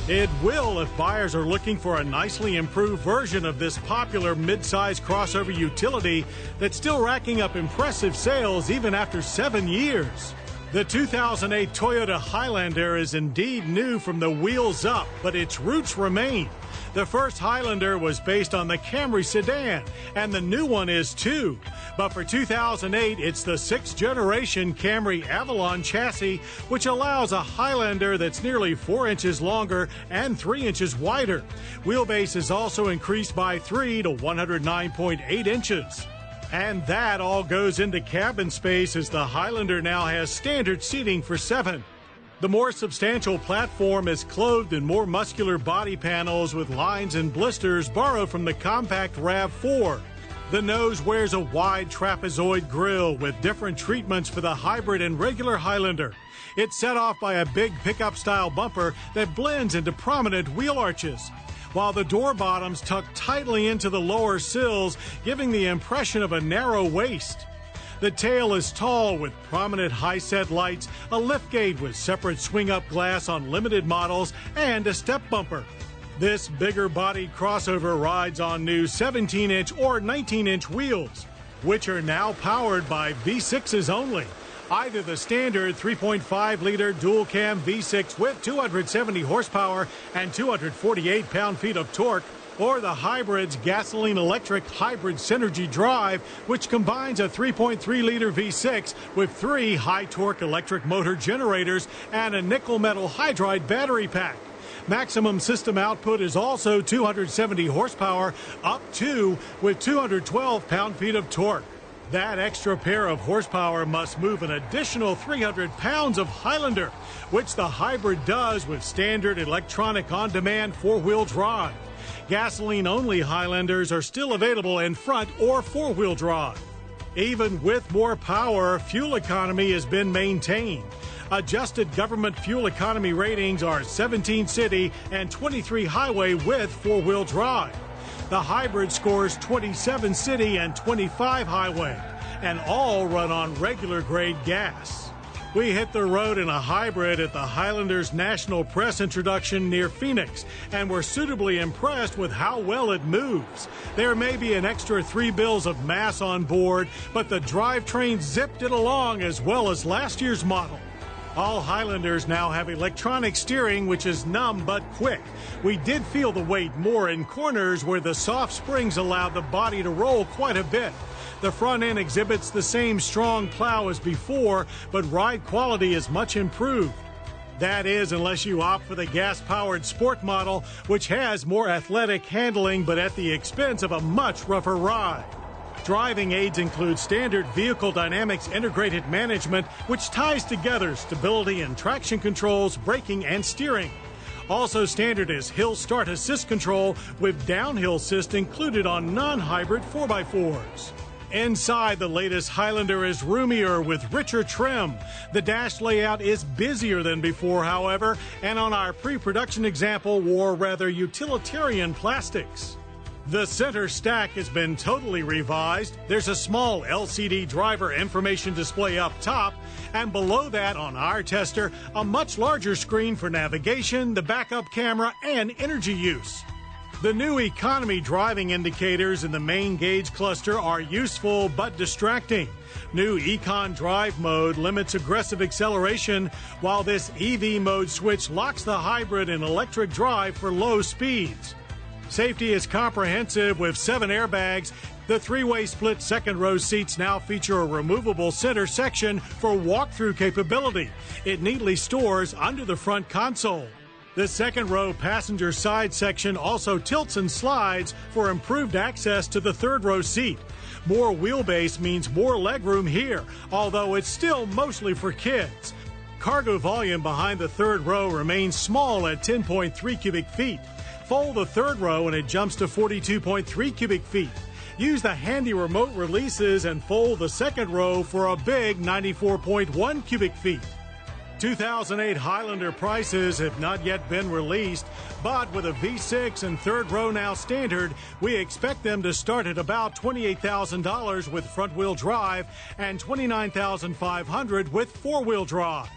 It will if buyers are looking for a nicely improved version of this popular mid-size crossover utility that's still racking up impressive sales even after 7 years. The 2008 Toyota Highlander is indeed new from the wheels up, but its roots remain. The first Highlander was based on the Camry sedan, and the new one is too. But for 2008, it's the 6th generation Camry Avalon chassis, which allows a Highlander that's nearly 4 inches longer and 3 inches wider. Wheelbase is also increased by 3 to 109.8 inches. And that all goes into cabin space, as the Highlander now has standard seating for 7. The more substantial platform is clothed in more muscular body panels with lines and blisters borrowed from the compact RAV4. The nose wears a wide trapezoid grille with different treatments for the hybrid and regular Highlander. It's set off by a big pickup-style bumper that blends into prominent wheel arches, while the door bottoms tuck tightly into the lower sills, giving the impression of a narrow waist. The tail is tall with prominent high-set lights, a liftgate with separate swing-up glass on limited models, and a step bumper. This bigger-bodied crossover rides on new 17-inch or 19-inch wheels, which are now powered by V6s only. Either the standard 3.5-liter dual-cam V6 with 270 horsepower and 248 pound-feet of torque, or the hybrid's gasoline-electric hybrid Synergy drive, which combines a 3.3-liter V6 with 3 high-torque electric motor generators and a nickel-metal hydride battery pack. Maximum system output is also 270 horsepower, up to with 212 pound-feet of torque. That extra pair of horsepower must move an additional 300 pounds of Highlander, which the hybrid does with standard electronic on-demand 4-wheel drive. Gasoline-only Highlanders are still available in front or 4-wheel drive. Even with more power, fuel economy has been maintained. Adjusted government fuel economy ratings are 17 city and 23 highway with 4-wheel drive. The hybrid scores 27 city and 25 highway, and all run on regular grade gas. We hit the road in a hybrid at the Highlander's National Press introduction near Phoenix, and were suitably impressed with how well it moves. There may be an extra 3 bills of mass on board, but the drivetrain zipped it along as well as last year's model. All Highlanders now have electronic steering, which is numb but quick. We did feel the weight more in corners where the soft springs allowed the body to roll quite a bit. The front end exhibits the same strong plow as before, but ride quality is much improved. That is, unless you opt for the gas-powered Sport model, which has more athletic handling but at the expense of a much rougher ride. Driving aids include standard vehicle dynamics integrated management, which ties together stability and traction controls, braking, and steering. Also standard is hill start assist control with downhill assist included on non-hybrid 4x4s. Inside, the latest Highlander is roomier with richer trim. The dash layout is busier than before, however, and on our pre-production example wore rather utilitarian plastics. The center stack has been totally revised. There's a small LCD driver information display up top, and below that on our tester, a much larger screen for navigation, the backup camera, and energy use. The new economy driving indicators in the main gauge cluster are useful but distracting. New Econ Drive mode limits aggressive acceleration, while this EV mode switch locks the hybrid in electric drive for low speeds. Safety is comprehensive with 7 airbags. The 3-way split second-row seats now feature a removable center section for walk-through capability. It neatly stores under the front console. The second-row passenger side section also tilts and slides for improved access to the third-row seat. More wheelbase means more legroom here, although it's still mostly for kids. Cargo volume behind the third row remains small at 10.3 cubic feet. Fold the third row and it jumps to 42.3 cubic feet. Use the handy remote releases and fold the second row for a big 94.1 cubic feet. 2008 Highlander prices have not yet been released, but with a V6 and third row now standard, we expect them to start at about $28,000 with front-wheel drive and $29,500 with four-wheel drive.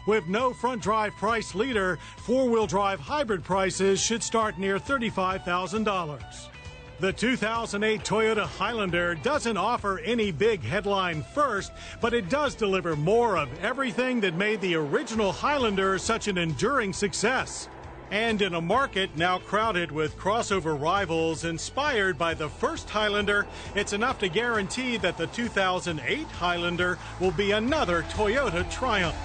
With no front drive price leader, four-wheel drive hybrid prices should start near $35,000. The 2008 Toyota Highlander doesn't offer any big headline first, but it does deliver more of everything that made the original Highlander such an enduring success. And in a market now crowded with crossover rivals inspired by the first Highlander, it's enough to guarantee that the 2008 Highlander will be another Toyota triumph.